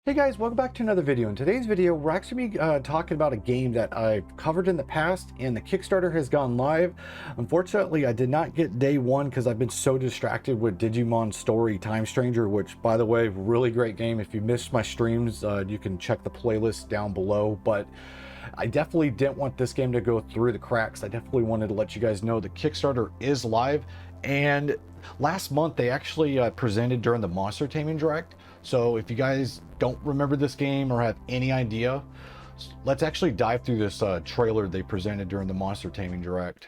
Hey guys, welcome back to another video. In today's video, we're actually talking about a game that I've covered in the past, and the Kickstarter has gone live. Unfortunately, I did not get day one because I've been so distracted with Digimon Story Time Stranger, which, by the way, really great game. If you missed my streams, you can check the playlist down below. But I definitely didn't want this game to go through the cracks. I definitely wanted to let you guys know the Kickstarter is live. And last month, they actually presented during the Monster Taming Direct. So if you guys don't remember this game or have any idea, let's actually dive through this trailer they presented during the Monster Taming Direct.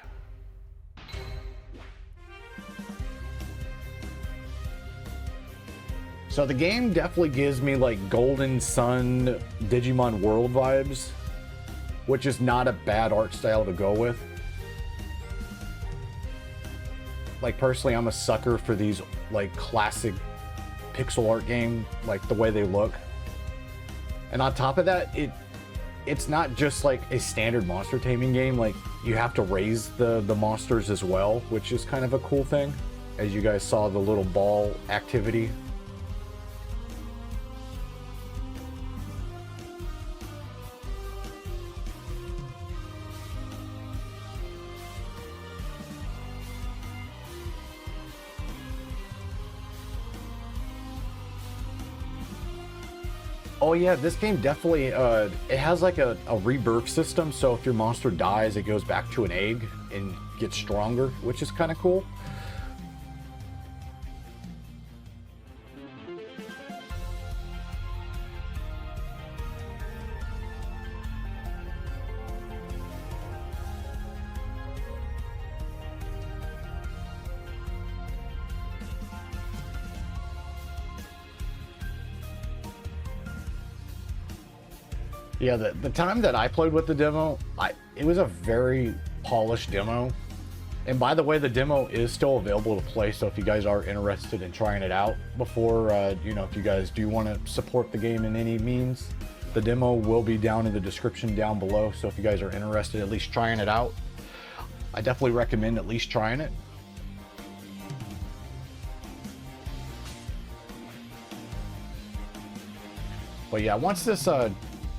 So the game definitely gives me like Golden Sun Digimon World vibes, which is not a bad art style to go with. Like personally, I'm a sucker for these like classic pixel art game, like the way they look. And on top of that, it's not just like a standard monster taming game. Like you have to raise the monsters as well, which is kind of a cool thing. As you guys saw the little ball activity. Oh yeah, this game definitely, it has like a rebirth system, so if your monster dies, it goes back to an egg and gets stronger, which is kind of cool. Yeah, the time that I played with the demo, it was a very polished demo. And by the way, the demo is still available to play, so if you guys are interested in trying it out before, you know, if you guys do want to support the game in any means, the demo will be down in the description down below. So if you guys are interested, at least trying it out, I definitely recommend at least trying it. But yeah, once this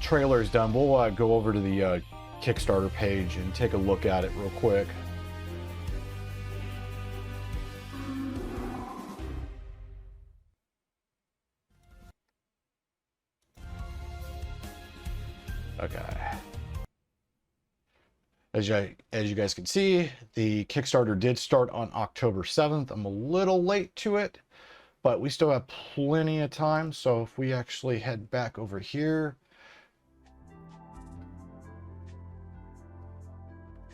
trailer is done, we'll go over to the Kickstarter page and take a look at it real quick. Okay. As you guys can see, the Kickstarter did start on October 7th. I'm a little late to it, but we still have plenty of time. So if we actually head back over here.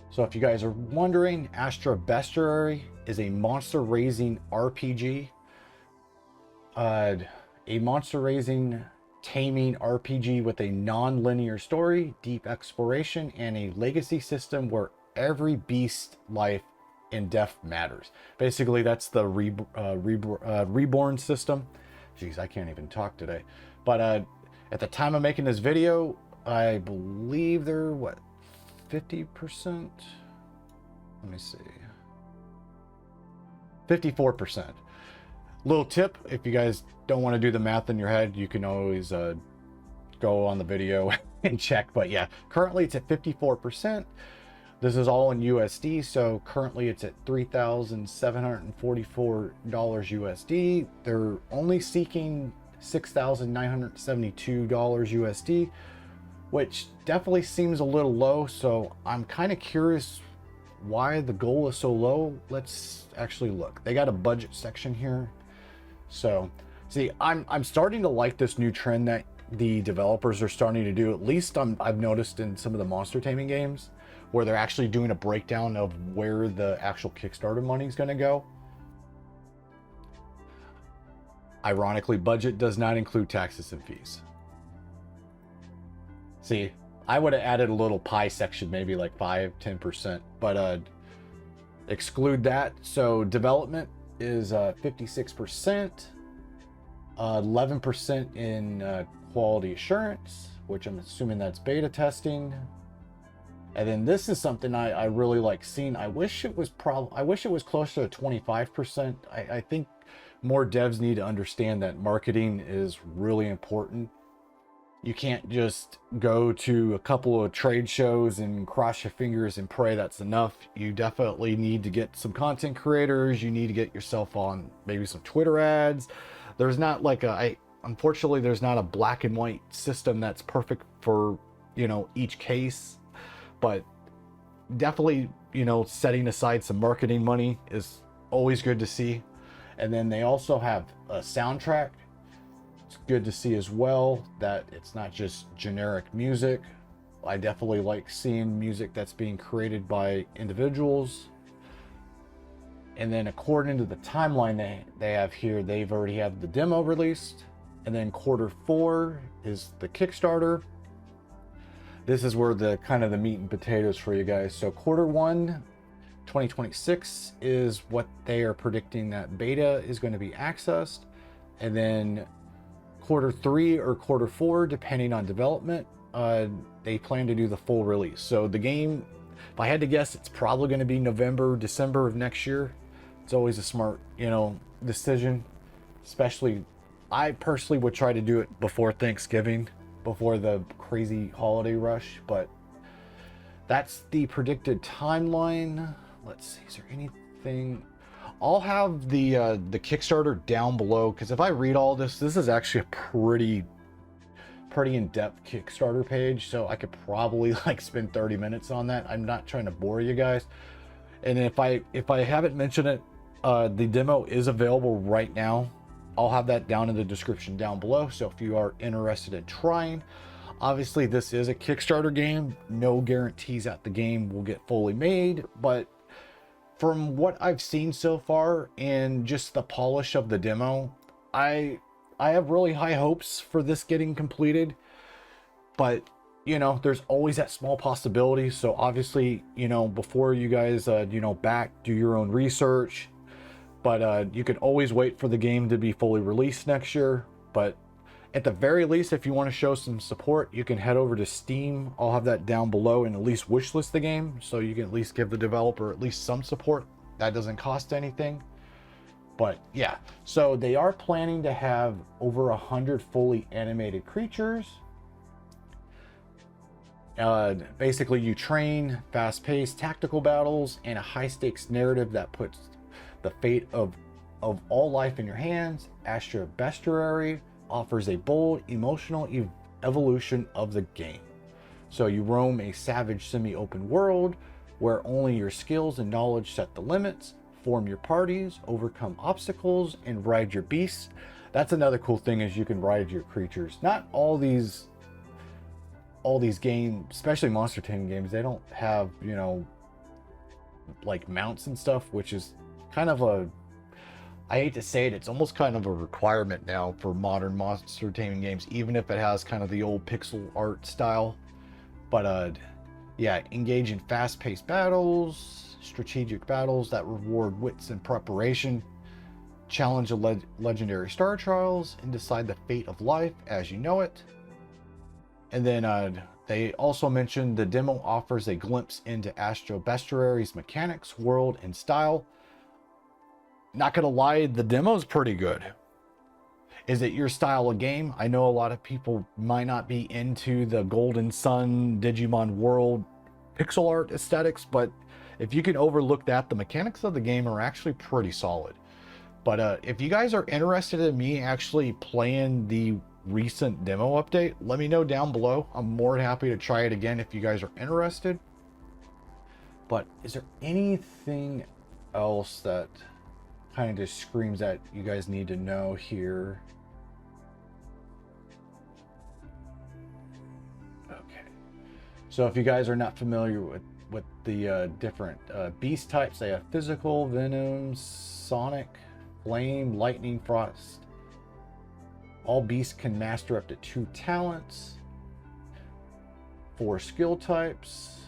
So if you guys are wondering, Bestiary is a monster raising RPG. A monster raising taming RPG with a non-linear story, deep exploration, and a legacy system where every beast life and death matters. Basically, that's the reborn system. Jeez, I can't even talk today. But at the time of making this video, I believe they're, what, 50%? Let me see. 54%. Little tip, if you guys don't want to do the math in your head, you can always go on the video and check. But yeah, currently it's at 54%. This is all in USD, so currently it's at $3,744 USD. They're only seeking $6,972 USD, which definitely seems a little low. So I'm kind of curious why the goal is so low. Let's actually look. They got a budget section here. So see, I'm starting to like this new trend that the developers are starting to do. At least I've noticed in some of the monster taming games where they're actually doing a breakdown of where the actual Kickstarter money is going to go. Ironically, budget does not include taxes and fees. See, I would have added a little pie section, maybe like 5-10%, but exclude that. So development is 56%, 11% in quality assurance, which I'm assuming that's beta testing. And then this is something I really like seeing. I wish it was closer to 25%. I think more devs need to understand that marketing is really important You can't just go to a couple of trade shows and cross your fingers and pray that's enough. You definitely need to get some content creators. You need to get yourself on maybe some Twitter ads. There's not like unfortunately, there's not a black and white system that's perfect for, you know, each case, but definitely, you know, setting aside some marketing money is always good to see. And then they also have a soundtrack. It's good to see as well that it's not just generic music. I definitely like seeing music that's being created by individuals. And then according to the timeline they have here, they've already had the demo released. And then Q4 is the Kickstarter. This is where the kind of the meat and potatoes for you guys. So Q1 2026 is what they are predicting that beta is going to be accessed. And then Q3 or Q4, depending on development, they plan to do the full release. So the game, if I had to guess, it's probably going to be November, December of next year. It's always a smart, you know, decision. Especially, I personally would try to do it before Thanksgiving, before the crazy holiday rush. But that's the predicted timeline. Let's see, is there anything? I'll have the Kickstarter down below, because if I read all this is actually a pretty in-depth Kickstarter page, so I could probably like spend 30 minutes on that. I'm not trying to bore you guys. And if I haven't mentioned it, the demo is available right now. I'll have that down in the description down below, so if you are interested in trying. Obviously this is a Kickstarter game, no guarantees that the game will get fully made, but from what I've seen so far and just the polish of the demo, I have really high hopes for this getting completed. But, you know, there's always that small possibility. So obviously, you know, before you guys, you know, do your own research. But you can always wait for the game to be fully released next year. But at the very least, if you want to show some support, you can head over to Steam. I'll have that down below and at least wishlist the game, so you can at least give the developer at least some support. That doesn't cost anything. But yeah, so they are planning to have over 100 fully animated creatures. Basically, you train fast-paced tactical battles and a high-stakes narrative that puts the fate of all life in your hands. Bestiary offers a bold, emotional evolution of the game. So you roam a savage semi-open world where only your skills and knowledge set the limits, form your parties, overcome obstacles, and ride your beasts. That's another cool thing, is you can ride your creatures. Not all these games, especially monster taming games, they don't have, you know, like mounts and stuff, which is kind of a, I hate to say it, it's almost kind of a requirement now for modern monster taming games, even if it has kind of the old pixel art style. But yeah, engage in fast-paced battles, strategic battles that reward wits and preparation, challenge the legendary star trials, and decide the fate of life as you know it. And then they also mentioned the demo offers a glimpse into Bestiary's mechanics, world, and style. Not gonna lie, the demo's pretty good. Is it your style of game? I know a lot of people might not be into the Golden Sun Digimon world pixel art aesthetics, but if you can overlook that, the mechanics of the game are actually pretty solid. But if you guys are interested in me actually playing the recent demo update, let me know down below. I'm more than happy to try it again if you guys are interested. But is there anything else that kind of just screams that you guys need to know here? Okay, so if you guys are not familiar with the different beast types, they have physical, venom, sonic, flame, lightning, frost. All beasts can master up to 2 talents, 4 skill types.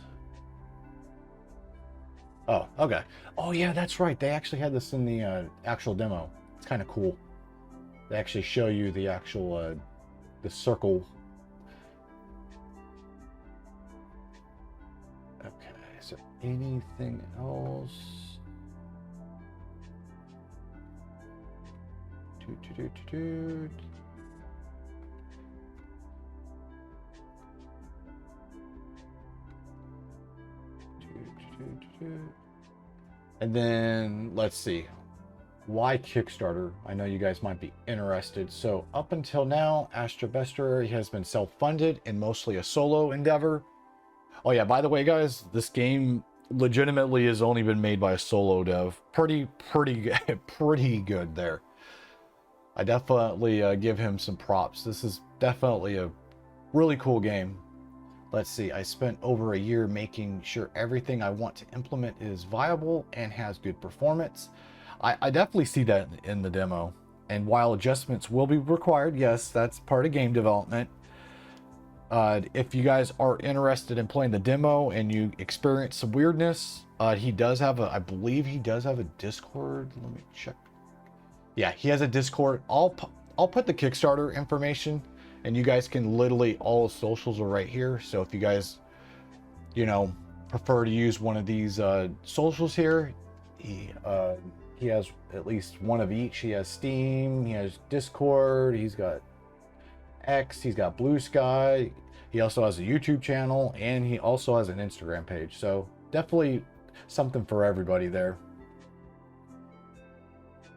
Oh, okay. Oh yeah, that's right. They actually had this in the actual demo. It's kind of cool. They actually show you the actual the circle. Okay, is there anything else? And then let's see, why Kickstarter? I know you guys might be interested. So up until now, Bestiary has been self-funded and mostly a solo endeavor. Oh yeah, by the way, guys, this game legitimately has only been made by a solo dev. Pretty pretty good there. I definitely give him some props. This is definitely a really cool game. Let's see, I spent over a year making sure everything I want to implement is viable and has good performance. I definitely see that in the demo. And while adjustments will be required, yes, that's part of game development. If you guys are interested in playing the demo and you experience some weirdness, he does have a, I believe he does have a Discord. Let me check. Yeah, he has a Discord. I'll put the Kickstarter information, and you guys can literally, all the socials are right here. So if you guys, you know, prefer to use one of these socials here, he has at least one of each. He has Steam, he has Discord, he's got X, he's got Blue Sky, he also has a YouTube channel, and he also has an Instagram page. So definitely something for everybody there.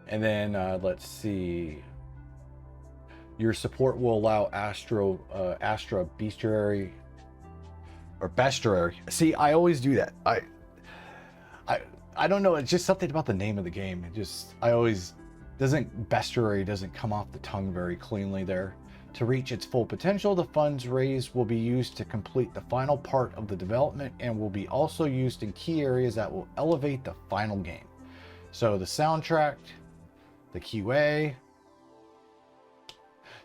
And then let's see, your support will allow Astra Bestiary or Bestiary. See, I always do that. I don't know, it's just something about the name of the game. It just, Bestiary doesn't come off the tongue very cleanly there. To reach its full potential, the funds raised will be used to complete the final part of the development and will be also used in key areas that will elevate the final game. So the soundtrack, the QA.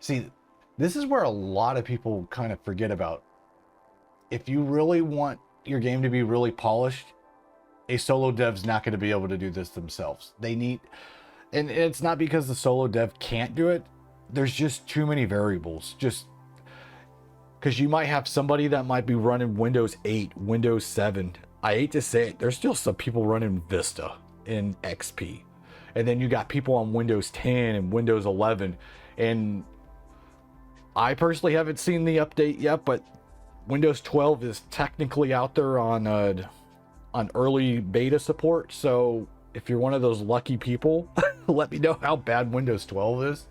See, this is where a lot of people kind of forget about. If you really want your game to be really polished, a solo dev's not going to be able to do this themselves. They need, and it's not because the solo dev can't do it. There's just too many variables. Just because you might have somebody that might be running Windows 8, Windows 7. I hate to say it, there's still some people running Vista in XP. And then you got people on Windows 10 and Windows 11. And I personally haven't seen the update yet, but Windows 12 is technically out there on early beta support. So if you're one of those lucky people, let me know how bad Windows 12 is.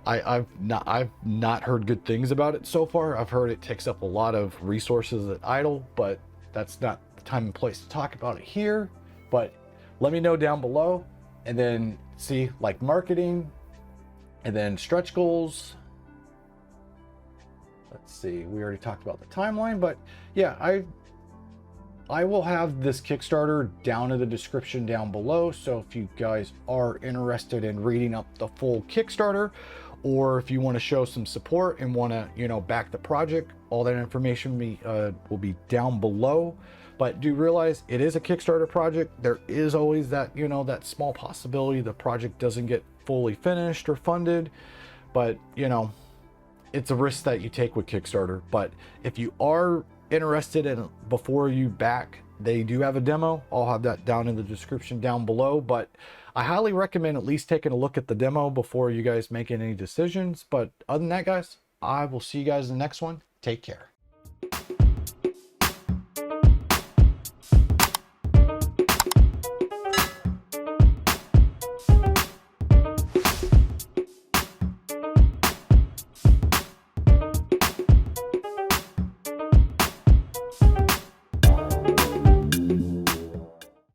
I've not heard good things about it so far. I've heard it takes up a lot of resources at idle, but that's not the time and place to talk about it here. But let me know down below. And then see, like, marketing, and then stretch goals. Let's see, we already talked about the timeline, but yeah, I will have this Kickstarter down in the description down below. So if you guys are interested in reading up the full Kickstarter, or if you want to show some support and want to, you know, back the project, all that information will be down below. But do realize it is a Kickstarter project. There is always that, you know, that small possibility the project doesn't get fully finished or funded. But, you know, it's a risk that you take with Kickstarter. But if you are interested in, before you back, they do have a demo. I'll have that down in the description down below. But I highly recommend at least taking a look at the demo before you guys make any decisions. But other than that, guys, I will see you guys in the next one. Take care.